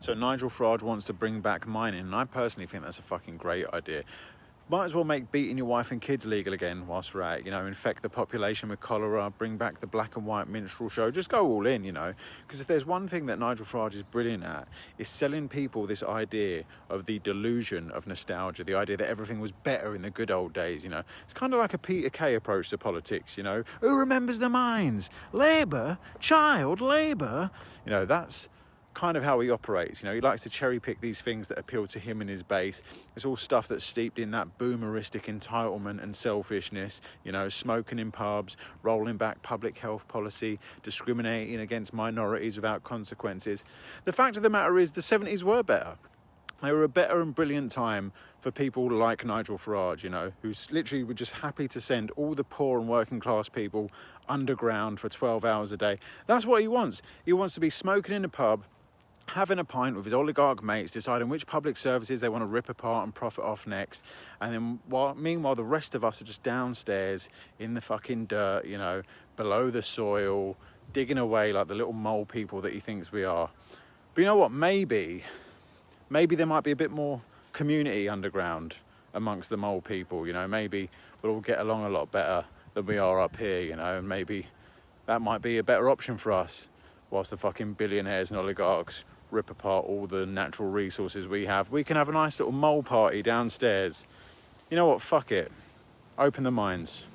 So Nigel Farage wants to bring back mining, and I personally think that's a fucking great idea. Might as well make beating your wife and kids legal again whilst we're at it, infect the population with cholera, bring back the black and white minstrel show, just go all in, Because if there's one thing that Nigel Farage is brilliant at, is selling people this idea of the delusion of nostalgia, the idea that everything was better in the good old days, It's kind of like a Peter Kay approach to politics, Who remembers the mines? Labour? Child labour? That's kind of how he operates. He likes to cherry pick these things that appeal to him and his base. It's all stuff that's steeped in that boomeristic entitlement and selfishness, smoking in pubs, rolling back public health policy, discriminating against minorities without consequences. The fact of the matter is the 70s were better. They were a better and brilliant time for people like Nigel Farage, who's literally were just happy to send all the poor and working class people underground for 12 hours a day. That's what he wants. He wants to be smoking in a pub, having a pint with his oligarch mates, deciding which public services they want to rip apart and profit off next. And then meanwhile, the rest of us are just downstairs in the fucking dirt, below the soil, digging away like the little mole people that he thinks we are. But you know what? Maybe there might be a bit more community underground amongst the mole people, Maybe we'll all get along a lot better than we are up here, And maybe that might be a better option for us, whilst the fucking billionaires and oligarchs rip apart all the natural resources we have. We can have a nice little mole party downstairs. You know what? Fuck it. Open the mines.